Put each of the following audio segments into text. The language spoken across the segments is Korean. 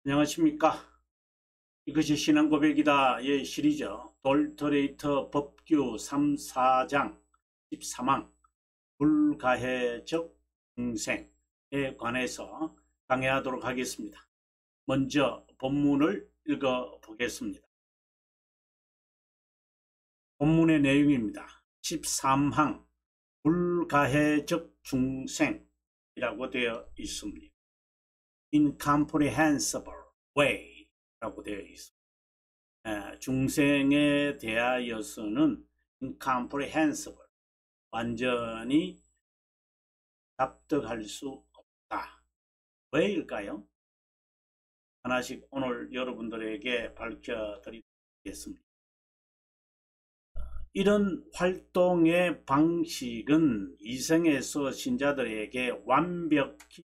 안녕하십니까. 이것이 신앙고백이다의 시리즈 돌터레이터 법규 3, 4장 13항 불가해적 중생에 관해서 강의하도록 하겠습니다. 먼저 본문을 읽어 보겠습니다. 본문의 내용입니다. 13항 불가해적 중생이라고 되어 있습니다. incomprehensible way 라고 되어 있습니다. 중생에 대하여서는 incomprehensible, 완전히 납득할 수 없다. 왜일까요? 하나씩 오늘 여러분들에게 밝혀드리겠습니다. 이런 활동의 방식은 이생에서 신자들에게 완벽히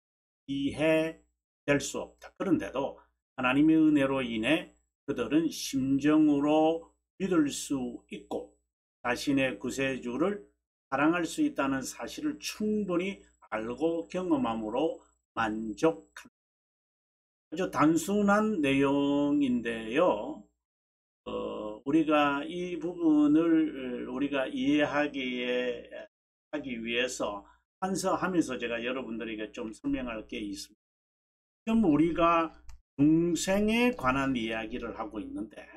이해될 수 없다. 그런데도 하나님의 은혜로 인해 그들은 심정으로 믿을 수 있고 자신의 구세주를 사랑할 수 있다는 사실을 충분히 알고 경험함으로 만족한다. 아주 단순한 내용인데요. 우리가 이 부분을 우리가 이해하기 위해서 한서하면서 제가 여러분들에게 좀 설명할 게 있습니다. 지금 우리가 중생에 관한 이야기를 하고 있는데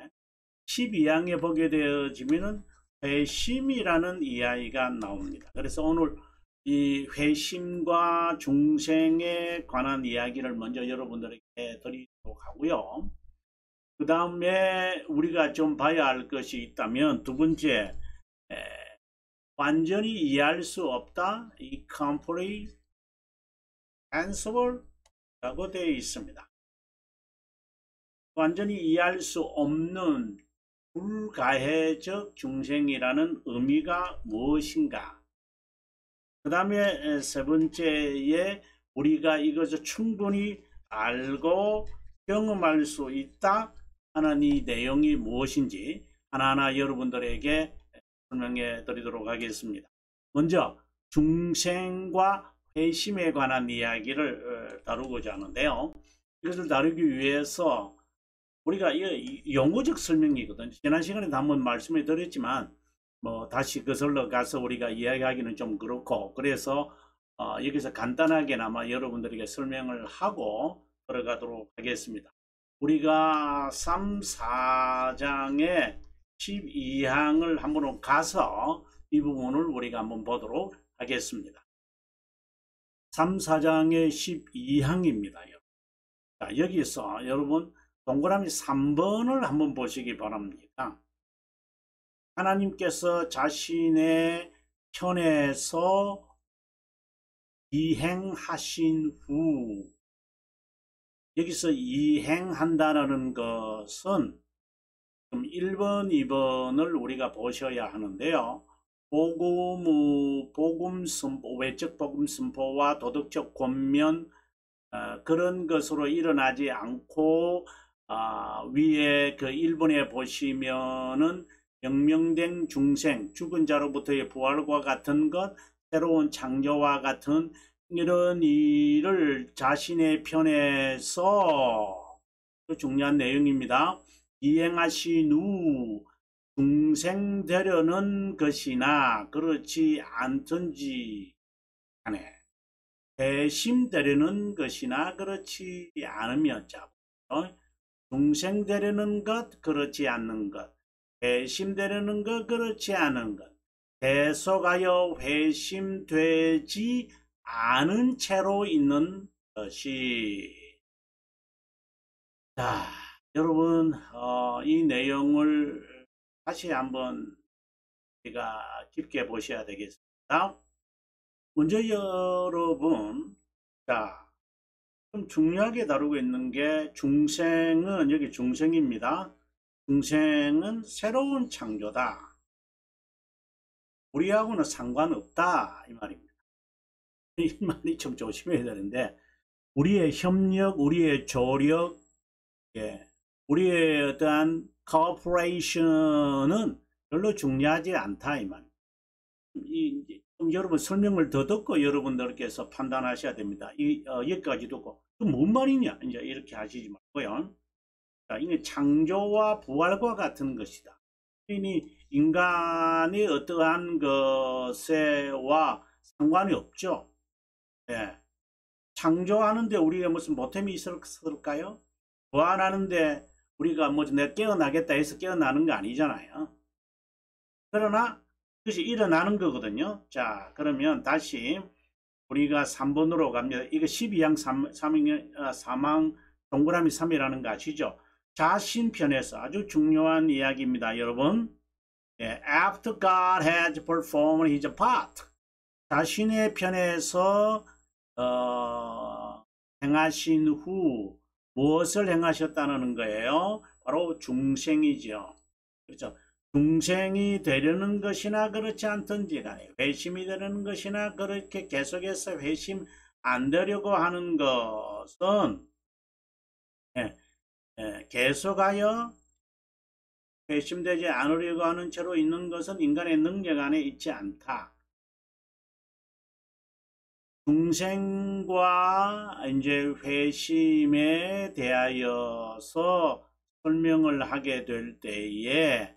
12항에 보게 되어지면은 회심이라는 이야기가 나옵니다. 그래서 오늘 이 회심과 중생에 관한 이야기를 먼저 여러분들에게 드리도록 하고요. 그 다음에 우리가 좀 봐야 할 것이 있다면 두 번째, 완전히 이해할 수 없다, incomprehensible 라고 되어 있습니다. 완전히 이해할 수 없는 불가해적 중생이라는 의미가 무엇인가? 그 다음에 세 번째에 우리가 이것을 충분히 알고 경험할 수 있다 하는 이 내용이 무엇인지 하나하나 여러분들에게 설명해 드리도록 하겠습니다. 먼저 중생과 회심에 관한 이야기를 다루고자 하는데요. 이것을 다루기 위해서 우리가 용어적 설명이거든요. 지난 시간에도 한번 말씀해 드렸지만 다시 거슬러 가서 우리가 이야기하기는 좀 그렇고, 그래서 여기서 간단하게나마 여러분들에게 설명을 하고 들어가도록 하겠습니다. 우리가 3, 4장의 12항을 한번 가서 이 부분을 우리가 한번 보도록 하겠습니다. 3, 4장의 12항입니다. 자, 여기서 여러분 동그라미 3번을 한번 보시기 바랍니다. 하나님께서 자신의 편에서 이행하신 후, 여기서 이행한다는 것은 1번, 2번을 우리가 보셔야 하는데요. 복음 선포, 외적 복음 선포와 도덕적 권면, 그런 것으로 일어나지 않고 위에 그 1번에 보시면은 명명된 중생, 죽은 자로부터의 부활과 같은 것, 새로운 창조와 같은 이런 일을 자신의 편에서 중요한 내용입니다. 이행하신 후 중생 되려는 것이나 그렇지 않든지 간에 배심되려는 것이나 그렇지 않으면 중생 되려는 것, 그렇지 않는 것, 회심되려는 것, 그렇지 않은 것, 계속하여 회심되지 않은 채로 있는 것이. 자, 여러분, 이 내용을 다시 한번 우리가 깊게 보셔야 되겠습니다. 먼저 여러분, 자, 좀 중요하게 다루고 있는 게 중생은, 여기 중생입니다. 중생은 새로운 창조다. 우리하고는 상관없다. 이 말입니다. 이 말이 좀 조심해야 되는데, 우리의 협력, 우리의 조력, 우리의 어떠한 코퍼레이션은 별로 중요하지 않다. 이 말입니다. 여러분 설명을 더 듣고 여러분들께서 판단하셔야 됩니다. 여기까지 듣고 그 뭔 말이냐 이제 이렇게 하시지 말고요. 자, 이게 창조와 부활과 같은 것이다. 이니 인간이 어떠한 것에와 상관이 없죠. 예. 창조하는데 우리가 무슨 보탬이 있을까요? 부활하는데 우리가 뭐 내가 깨어나겠다 해서 깨어나는 거 아니잖아요. 그러나 그것이 일어나는 거거든요. 자, 그러면 다시 우리가 3번으로 갑니다. 이거 12항 3망 동그라미 3이라는 거 아시죠? 자신편에서 아주 중요한 이야기입니다, 여러분. 예, after God had performed his part. 자신의 편에서 행하신 후 무엇을 행하셨다는 거예요? 바로 중생이죠. 그렇죠? 중생이 되려는 것이나 그렇지 않든지 간에 회심이 되려는 것이나 그렇게 계속해서 회심 안 되려고 하는 것은 계속하여 회심되지 않으려고 하는 채로 있는 것은 인간의 능력 안에 있지 않다. 중생과 이제 회심에 대하여서 설명을 하게 될 때에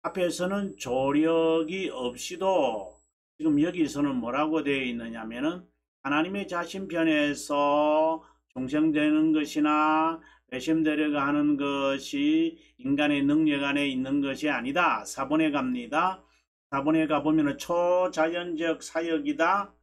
앞에서는 조력이 없이도 지금 여기서는 뭐라고 되어 있느냐면은 하나님의 자신편에서 중생되는 것이나 회심되려고 하는 것이 인간의 능력 안에 있는 것이 아니다. 4번에 갑니다. 4번에 가보면 초자연적 사역이다.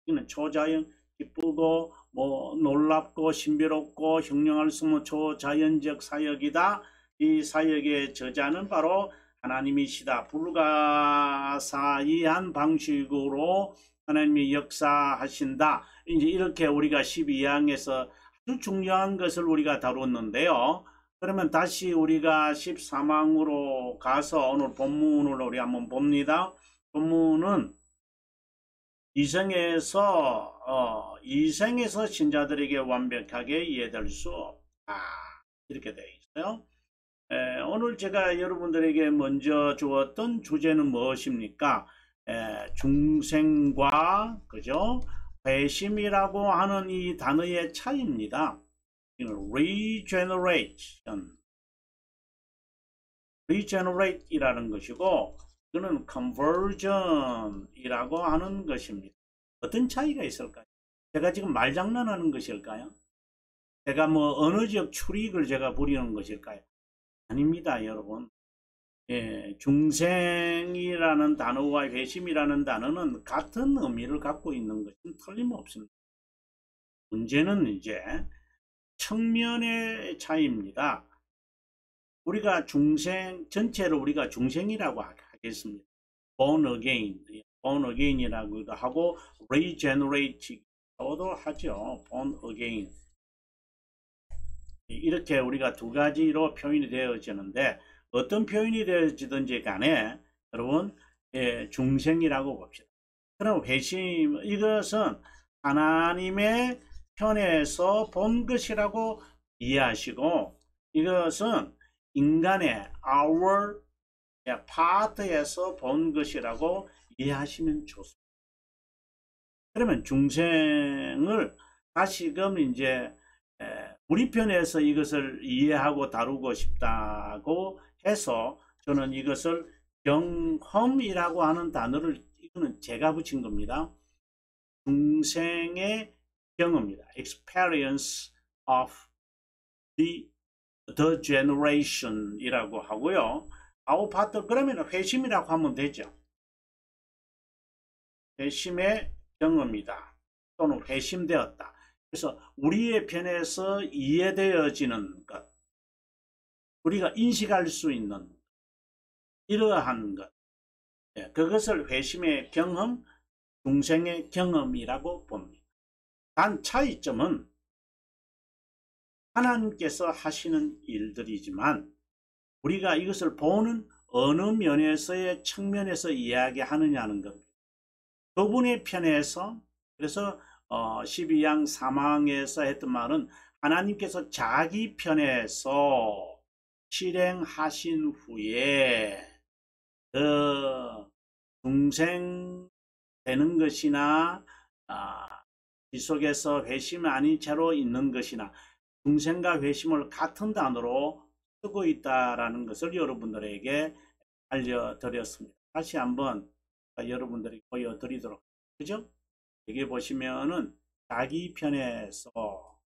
이는 초자연, 기쁘고 뭐 놀랍고 신비롭고 형용할 수 없는 초자연적 사역이다. 이 사역의 저자는 바로 하나님이시다. 불가사의한 방식으로 하나님이 역사하신다. 이제 이렇게 우리가 12항에서 아주 중요한 것을 우리가 다뤘는데요. 그러면 다시 우리가 13항으로 가서 오늘 본문을 우리 한번 봅니다. 본문은 이생에서 신자들에게 완벽하게 이해될 수 없다. 이렇게 되어 있어요. 오늘 제가 여러분들에게 먼저 주었던 주제는 무엇입니까? 중생과 그죠? 회심이라고 하는 이 단어의 차이입니다. regenerate이라는 것이고 그는 conversion이라고 하는 것입니다. 어떤 차이가 있을까요? 제가 지금 말장난하는 것일까요? 제가 뭐 언어적 추리를 제가 부리는 것일까요? 아닙니다, 여러분. 중생이라는 단어와 회심이라는 단어는 같은 의미를 갖고 있는 것은 틀림없습니다. 문제는 이제 측면의 차이입니다. 우리가 중생 전체를 우리가 중생이라고 하겠습니다. born again이라고도 하고 regenerate도 하죠. born again. 이렇게 우리가 두 가지로 표현이 되어지는데 어떤 표현이 되어지든지 간에 여러분 중생이라고 봅시다. 그럼 회심 이것은 하나님의 편에서 본 것이라고 이해하시고 이것은 인간의 our part에서 본 것이라고 이해하시면 좋습니다. 그러면 중생을 다시금 이제 우리 편에서 이것을 이해하고 다루고 싶다고 해서 저는 이것을 경험이라고 하는 단어를 이거는 제가 붙인 겁니다. 중생의 경험이다. experience of the generation 이라고 하고요. our part 그러면 회심이라고 하면 되죠. 회심의 경험이다. 또는 회심되었다. 그래서 우리의 편에서 이해되어지는 것, 우리가 인식할 수 있는 이러한 것, 그것을 회심의 경험, 중생의 경험이라고 봅니다. 단 차이점은 하나님께서 하시는 일들이지만 우리가 이것을 보는 어느 면에서의 측면에서 이야기하느냐는 겁니다. 그분의 편에서 그래서 12항 3항에서 했던 말은 하나님께서 자기 편에서 실행하신 후에 중생 되는 것이나 지속해서 회심 아닌 채로 있는 것이나 중생과 회심을 같은 단어로 쓰고 있다라는 것을 여러분들에게 알려드렸습니다. 다시 한번 여러분들이 보여드리도록 그죠? 여기 보시면은 자기 편에서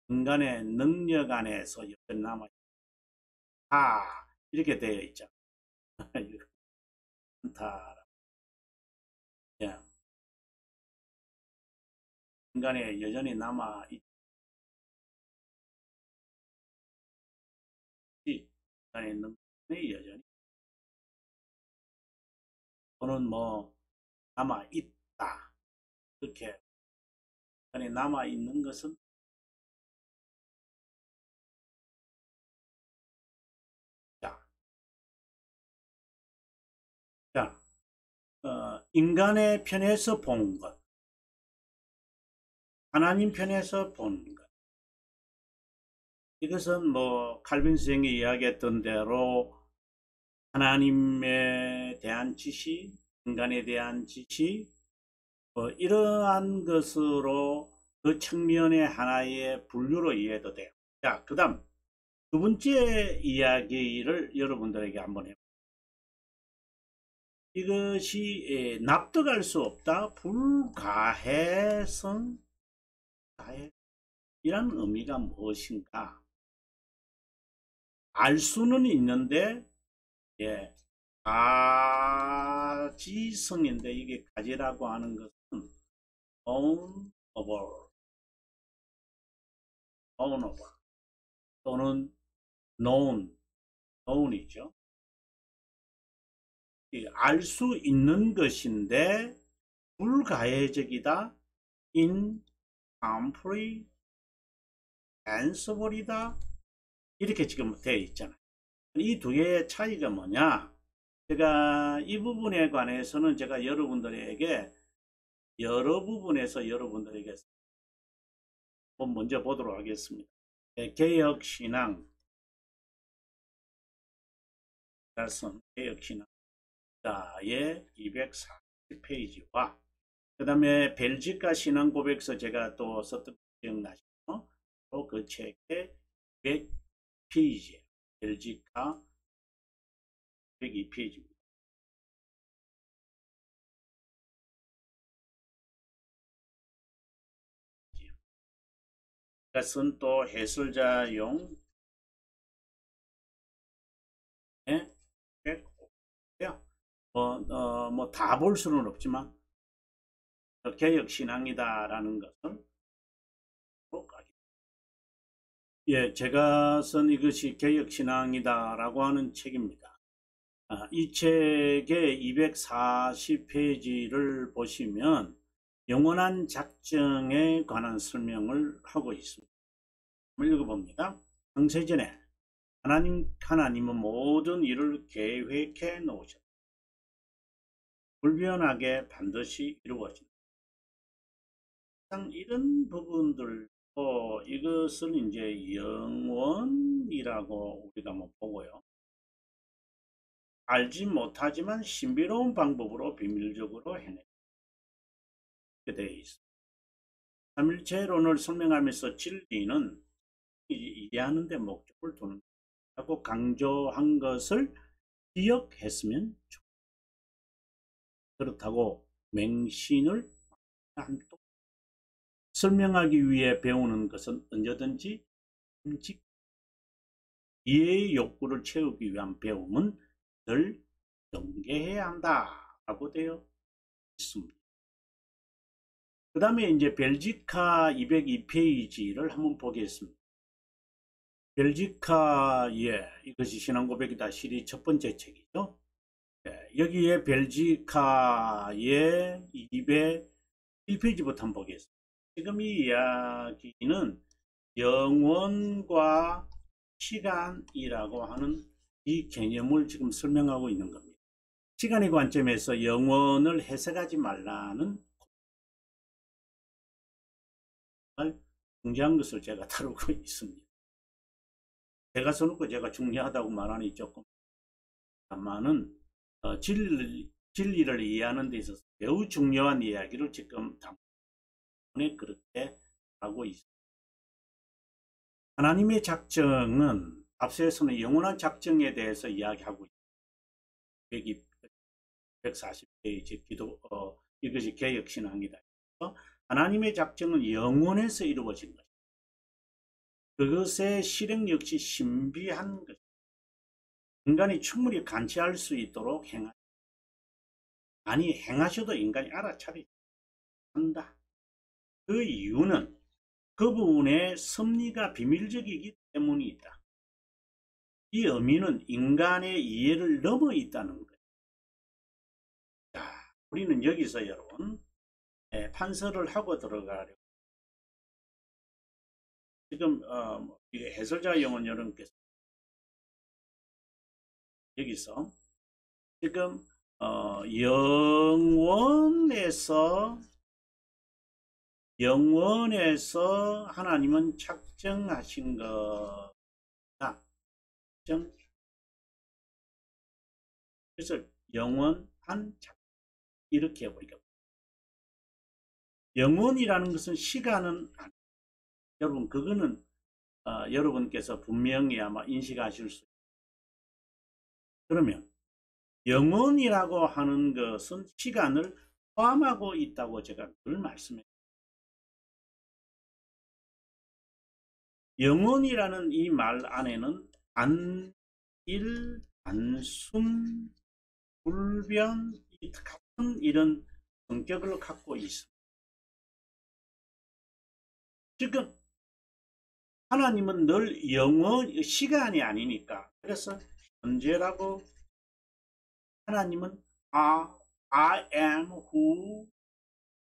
인간의 능력 안에서 남아 이렇게 되어 있죠. 예. 인간에 여전히 남아 있지. 인간의 능력이 여전히 또는 뭐 남아 있다. 이렇게 인간에 남아 있는 것은 자, 인간의 편에서 본 것, 하나님 편에서 본 것. 이것은 뭐 칼빈 선생이 이야기했던 대로 하나님에 대한 지식, 인간에 대한 지식, 이러한 것으로 그 측면의 하나의 분류로 이해도 돼요. 자, 그 다음 두 번째 이야기를 여러분들에게 한번 해볼게요. 이것이 납득할 수 없다, 불가해성, 이란 의미가 무엇인가? 알 수는 있는데, 가지성인데 이게 가지라고 하는 것은 unknowable, 또는 known이죠. 알 수 있는 것인데 불가해적이다, incomprehensible이다, 이렇게 지금 되어 있잖아요. 이 두 개의 차이가 뭐냐? 제가 이 부분에 관해서는 제가 여러분들에게 여러 부분에서 여러분들에게 먼저 보도록 하겠습니다. 개혁신앙, 개혁신앙자의 240페이지와 그 다음에 벨지카 신앙고백서 제가 또 썼던 기억나시죠? 또 그 책의 100페이지, 벨지카 102페이지입니다. 이것은 또 해설자용 뭐 다 볼 수는 없지만 개혁신앙이다라는 것을 제가 쓴 이것이 개혁신앙이다라고 하는 책입니다. 이 책의 240페이지를 보시면 영원한 작정에 관한 설명을 하고 있습니다. 읽어봅니다. 창세전에 하나님은 모든 일을 계획해 놓으셨다. 불변하게 반드시 이루어진다. 이런 부분들, 이것을 이제 영원이라고 우리가 뭐 보고요. 알지 못하지만 신비로운 방법으로 비밀적으로 해내게 되어 있습니다. 삼일체론을 설명하면서 진리는 이해하는 데 목적을 두는 하고 강조한 것을 기억했으면 좋겠다. 그렇다고 맹신을 설명하기 위해 배우는 것은 언제든지 이해의 욕구를 채우기 위한 배움은 늘 경계해야 한다 라고 되어 있습니다. 그 다음에 이제 벨지카 202페이지를 한번 보겠습니다. 벨지카, 이것이 신앙고백이다 시리 첫 번째 책이죠. 여기에 벨지카의 201페이지부터 한번 보겠습니다. 지금 이 이야기는 영원과 시간이라고 하는 이 개념을 지금 설명하고 있는 겁니다. 시간의 관점에서 영원을 해석하지 말라는 중요한 것을 제가 다루고 있습니다. 제가 써놓고 제가 중요하다고 말하니 조금 다만은 진리를 이해하는 데 있어서 매우 중요한 이야기를 지금 때문에 그렇게 하고 있습니다. 하나님의 작정은 앞서에서는 영원한 작정에 대해서 이야기하고 있습니다. 140페이지 기도 이것이 개혁신앙이다. 하나님의 작정은 영원에서 이루어진 것입니다. 그것의 실행 역시 신비한 것입니다. 인간이 충분히 간치할 수 있도록 행하셔도 인간이 알아차리지 한다. 그 이유는 그 부분의 섭리가 비밀적이기 때문이다. 이 의미는 인간의 이해를 넘어 있다는 거예요. 자, 우리는 여기서 여러분 판서를 하고 들어가려고 지금 해설자 영혼 여러분께서 여기서 지금 영원에서 하나님은 작정하신 거다. 그래서 영원한 작정 이렇게 해버리겠습니다. 영원이라는 것은 시간은 아닙니다. 여러분 그거는 여러분께서 분명히 아마 인식하실 수 있습니다. 그러면 영원이라고 하는 것은 시간을 포함하고 있다고 제가 늘 말씀해요. 영원이라는 이 말 안에는 단일, 단순, 불변 같은 이런 성격을 갖고 있습니다. 지금 하나님은 늘 시간이 아니니까 그래서 현재라고 하나님은 I am who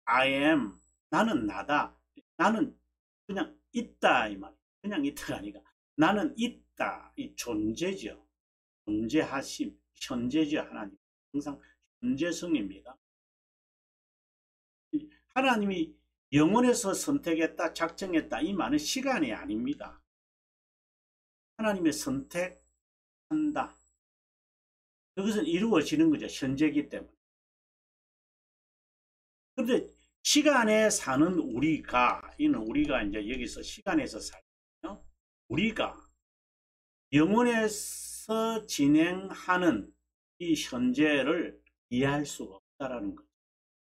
I am. 나는 나다. 나는 그냥 있다 이 말. 그냥 있다가 아니라 나는 있다. 이 존재죠. 존재하심. 현재죠. 하나님. 항상 현재성입니다. 하나님이 영원에서 선택했다, 작정했다 이 말은 시간이 아닙니다. 하나님의 선택한다. 그것은 이루어지는 거죠. 현재이기 때문에. 그런데 시간에 사는 우리가 이제 여기서 시간에서 살거든요. 우리가 영원에서 진행하는 이 현재를 이해할 수가 없다라는 거죠.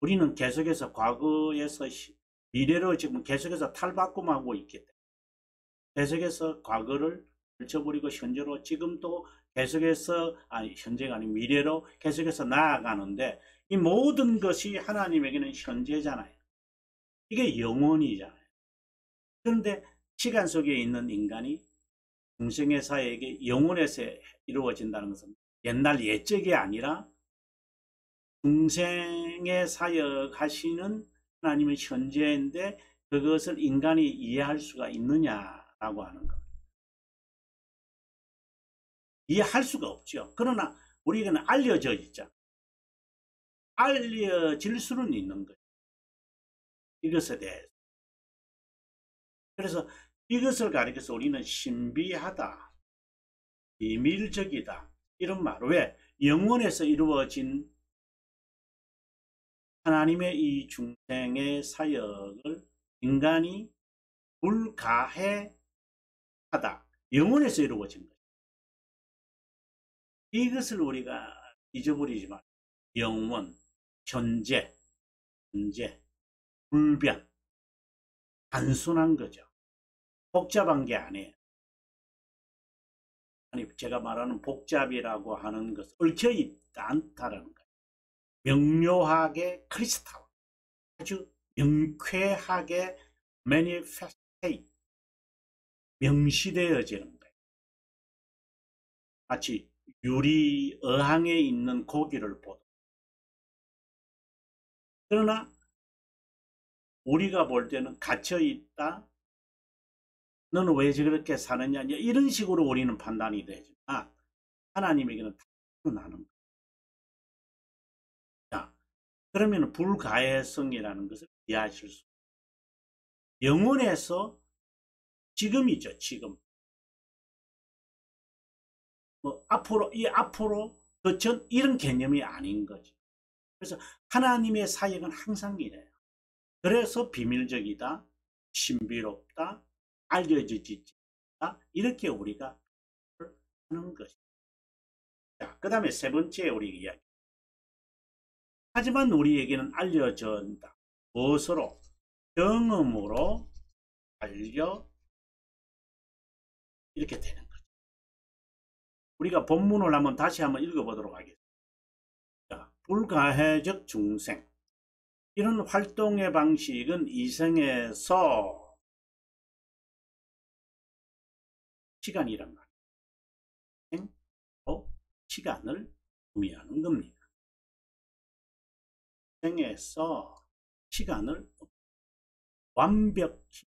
우리는 계속해서 과거에서 미래로 지금 계속해서 탈바꿈하고 있기 때문에 계속해서 과거를 펼쳐버리고 현재로 지금도 계속해서 현재가 아닌 미래로 계속해서 나아가는데 이 모든 것이 하나님에게는 현재잖아요. 이게 영원이잖아요. 그런데 시간 속에 있는 인간이 중생의 사회에게 영원에서 이루어진다는 것은 옛날 옛적이 아니라 중생의 사역하시는 하나님의 현재인데 그것을 인간이 이해할 수가 있느냐라고 하는 것. 이해할 수가 없죠. 그러나 우리에게는 알려져 있죠. 알려질 수는 있는 거예요. 이것에 대해서. 그래서 이것을 가리켜서 우리는 신비하다, 비밀적이다 이런 말. 왜? 영원에서 이루어진 하나님의 이 중생의 사역을 인간이 불가해하다. 영원에서 이루어진 거예요. 이것을 우리가 잊어버리지만 영원, 현재, 불변, 단순한 거죠. 복잡한 게 아니에요. 아니 제가 말하는 복잡이라고 하는 것은 얽혀있지 않다는 거예요. 명료하게 크리스탈, 아주 명쾌하게 manifestate, 명시되어지는 거예요. 마치 유리 어항에 있는 고기를 보듯. 그러나 우리가 볼 때는 갇혀있다. 너는 왜 저렇게 사느냐 이런 식으로 우리는 판단이 되지만 하나님에게는 다 드러나는 거예요. 자, 그러면 불가해성이라는 것을 이해하실 수 있어요. 영원에서 지금이죠. 지금. 앞으로 그 전 이런 개념이 아닌 거죠. 그래서 하나님의 사역은 항상 이래요. 그래서 비밀적이다, 신비롭다, 알려지지 않다, 이렇게 우리가 하는 것입니다. 자, 그 다음에 세 번째 우리 이야기. 하지만 우리에게는 알려진다. 무엇으로? 경험으로 알려 이렇게 되는 거죠. 우리가 본문을 다시 한번 읽어보도록 하겠습니다. 자, 불가해적 중생. 이런 활동의 방식은 이생에서 시간이란 말이에요. 시간을 의미하는 겁니다. 이생에서 시간을 완벽히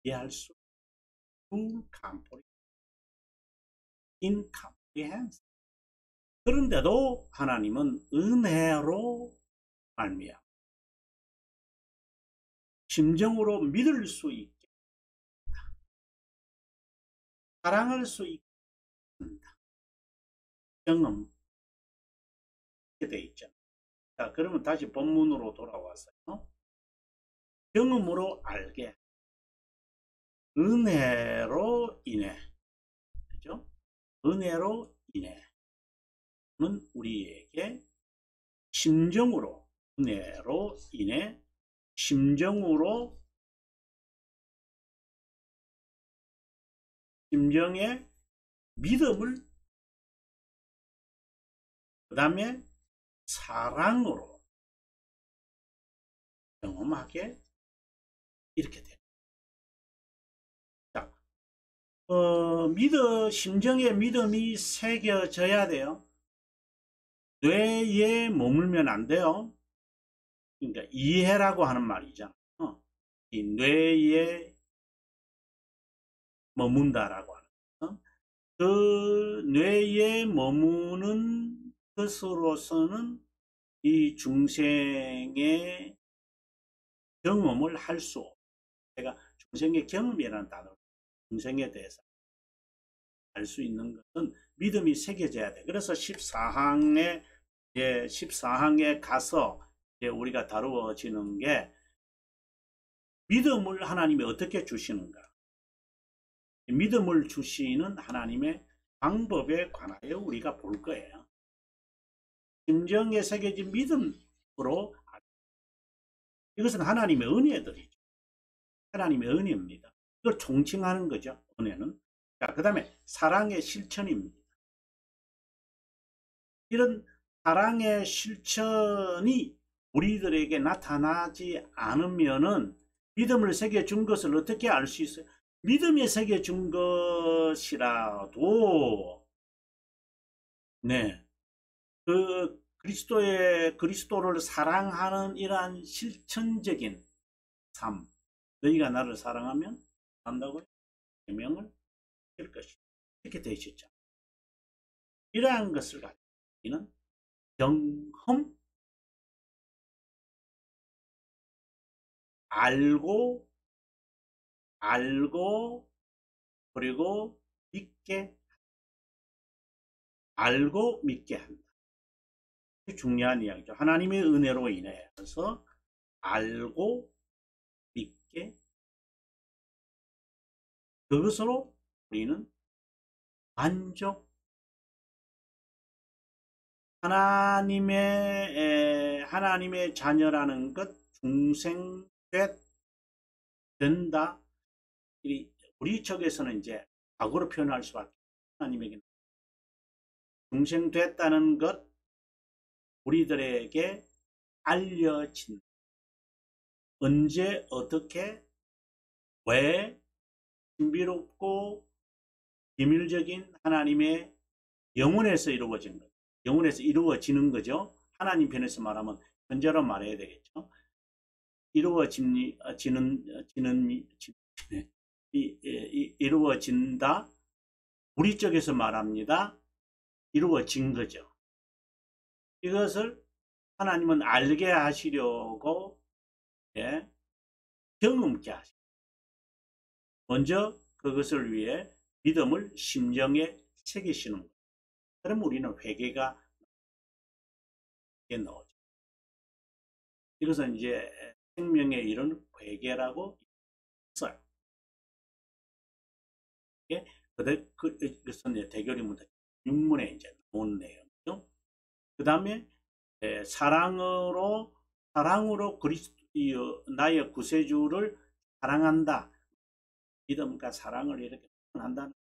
이해할 수 incomprehensible. 그런데도 하나님은 은혜로 말미암아 심정으로 믿을 수 있게 한다. 사랑할 수 있게 한다. 경험 이렇게 되어 있잖아요. 자, 그러면 다시 본문으로 돌아와서요. 경험으로 알게, 은혜로 인해, 그죠? 은혜로 인해는 우리에게 심정으로, 은혜로 인해 심정으로, 심정의 믿음을, 그 다음에 사랑으로 경험하게 이렇게 됩니다. 자, 심정의 믿음이 새겨져야 돼요. 뇌에 머물면 안 돼요. 그러니까 이해라고 하는 말이잖아요. 이 뇌에 머문다라고 하는 거. 그 뇌에 머무는 것으로서는 이 중생의 경험을 할 수 없어요. 제가 중생의 경험이라는 단어, 중생에 대해서 알 수 있는 것은 믿음이 새겨져야 돼. 그래서 14항에 가서 우리가 다루어지는 게 믿음을 하나님이 어떻게 주시는가. 믿음을 주시는 하나님의 방법에 관하여 우리가 볼 거예요. 심정에 새겨진 믿음으로, 이것은 하나님의 은혜들이죠. 하나님의 은혜입니다. 이걸 총칭하는 거죠. 은혜는. 자, 그 다음에 사랑의 실천입니다. 이런 사랑의 실천이 우리들에게 나타나지 않으면은 믿음을 새겨준 것을 어떻게 알 수 있어요? 믿음이 새겨준 것이라도, 네, 그리스도를 사랑하는 이러한 실천적인 삶, 너희가 나를 사랑하면 한다고요? 계명을 지킬 것이다. 이렇게 되어 있었죠. 이러한 것을 가지고 우리는 경험, 알고, 그리고 믿게 한다. 중요한 이야기죠. 하나님의 은혜로 인해서 알고 믿게, 그것으로 우리는 만족, 하나님의 자녀라는 것, 된다. 우리 쪽에서는 이제 과거로 표현할 수밖에 없어요. 하나님에게 중생됐다는 것, 우리들에게 알려진, 언제, 어떻게, 왜, 신비롭고 비밀적인 하나님의 영혼에서 이루어진 것, 영혼에서 이루어지는 거죠. 하나님 편에서 말하면 현재로 말해야 되겠죠. 이루어진다. 우리 쪽에서 말합니다. 이루어진 거죠. 이것을 하나님은 알게 하시려고 경험케 하시고, 먼저 그것을 위해 믿음을 심정에 새기시는 거예요. 그럼 우리는 회개가 나오죠. 이것은 이제 생명에 이르는 회개라고 써요. 이게 그것은 이제 대결이 문제 6문에 이제 나온 내용이죠. 그 다음에 사랑으로 나의 구세주를 사랑한다. 믿음과 사랑을 이렇게 한다는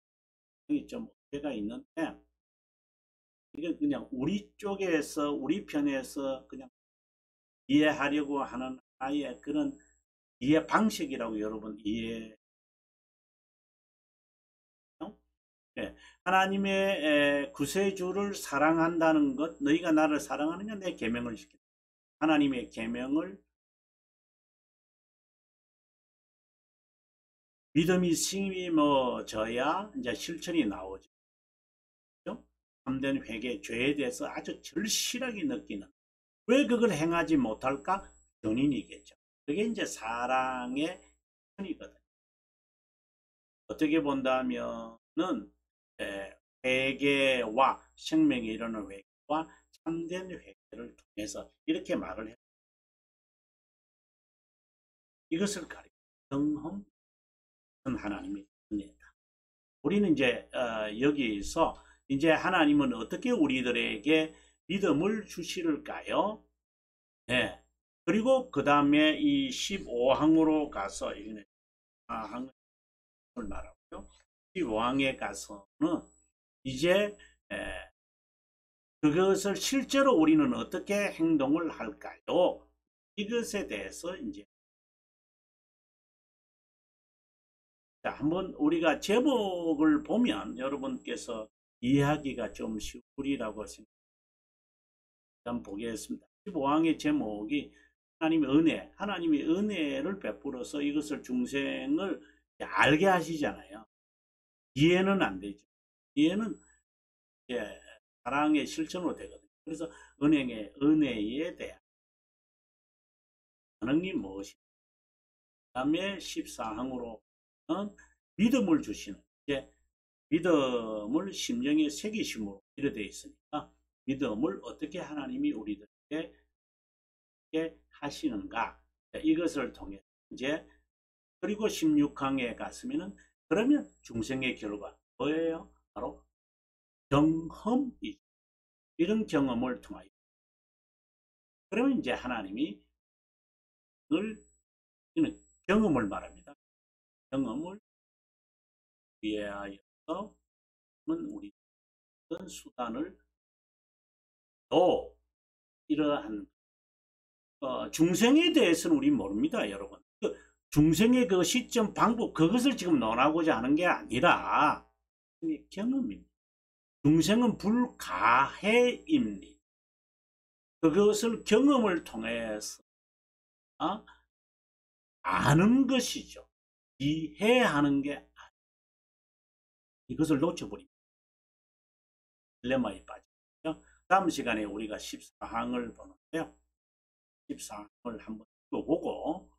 게 좀 문제가 있는데, 이게 그냥 우리 쪽에서 우리 편에서 그냥 이해하려고 하는 아예 그런 이해 방식이라고 여러분 이해. 예, 하나님의 구세주를 사랑한다는 것, 너희가 나를 사랑하느냐 내 계명을 지킨다. 하나님의 계명을 믿음이 심어져야 이제 실천이 나오죠. 참된 회개, 죄에 대해서 아주 절실하게 느끼는. 왜 그걸 행하지 못할까? 견인이겠죠. 그게 이제 사랑의 편이거든요. 어떻게 본다면은 회개와 생명에 이르는 회개와 참된 회개를 통해서 이렇게 말을 해요. 이것을 가리켜 경험 하나님의 은혜다. 우리는 이제 여기서 이제 하나님은 어떻게 우리들에게 믿음을 주실까요? 네. 그리고 그 다음에 이 15항으로 가서 이거는 항을 말하고요. 15항에 가서는 이제 그것을 실제로 우리는 어떻게 행동을 할까요? 이것에 대해서 이제 자, 한번 우리가 제목을 보면 여러분께서 이해하기가 좀 쉬우리라고 생각합니다. 한번 보겠습니다. 15항의 제목이 하나님의 은혜를 베풀어서 이것을 중생을 알게 하시잖아요. 이해는 안 되죠. 이해는 이제 사랑의 실천으로 되거든요. 그래서 은혜에 대한 반응이 무엇인가. 그 다음에 14항으로는 믿음을 주시는, 이제 믿음을 심령에 새기심으로 이래 되어 있으니까 믿음을 어떻게 하나님이 우리들에게 하시는가, 이것을 통해 이제 그리고 16항에 갔으면은 그러면 중생의 결과 뭐예요? 바로 경험이죠. 이런 경험을 통하여 그러면 이제 하나님이 이는 경험을 말합니다. 경험을 위하여서 우리 어떤 수단을 또 이러한 중생에 대해서는 우리 모릅니다, 여러분. 중생의 그 시점 방법 그것을 지금 논하고자 하는 게 아니라 경험입니다. 중생은 불가해입니다. 그것을 경험을 통해서 아는 것이죠. 이해하는 게 아니에요. 이것을 놓쳐버립니다. 딜레마에 빠지죠. 다음 시간에 우리가 14항을 보는데요. 14항을 한번 읽어보고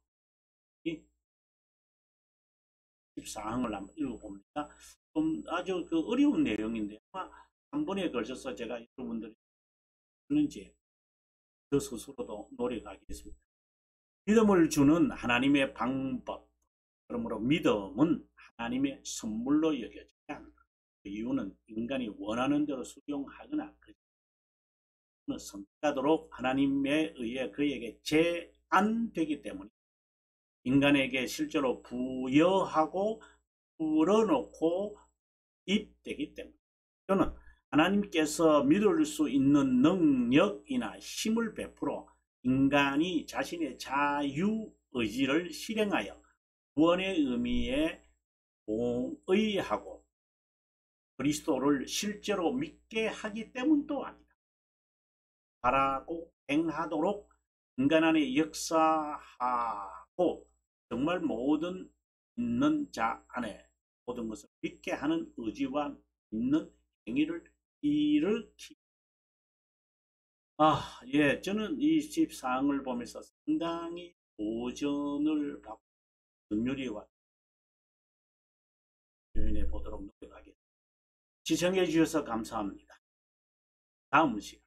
14항을 한번 읽어봅니다. 좀 아주 그 어려운 내용인데 아마 한 번에 걸쳐서 제가 여러분들이 듣는지 저 스스로도 노력하겠습니다. 믿음을 주는 하나님의 방법. 그러므로 믿음은 하나님의 선물로 여겨져야 한다. 그 이유는 인간이 원하는 대로 수용하거나 선택하도록 하나님에 의해 그에게 제안되기 때문에 인간에게 실제로 부여하고 풀어놓고 입되기 때문에 저는 하나님께서 믿을 수 있는 능력이나 힘을 베풀어 인간이 자신의 자유의지를 실행하여 구원의 의미에 동의하고 그리스도를 실제로 믿게 하기 때문도 아니다. 바라고 행하도록 인간 안에 역사하고 정말 모든 있는 자 안에 모든 것을 믿게 하는 의지와 믿는 행위를 일으키. 예, 저는 이 14항을 보면서 상당히 도전을 받고 긍휼히와 표현해 보도록 노력하겠습니다. 시청해 주셔서 감사합니다. 다음 시간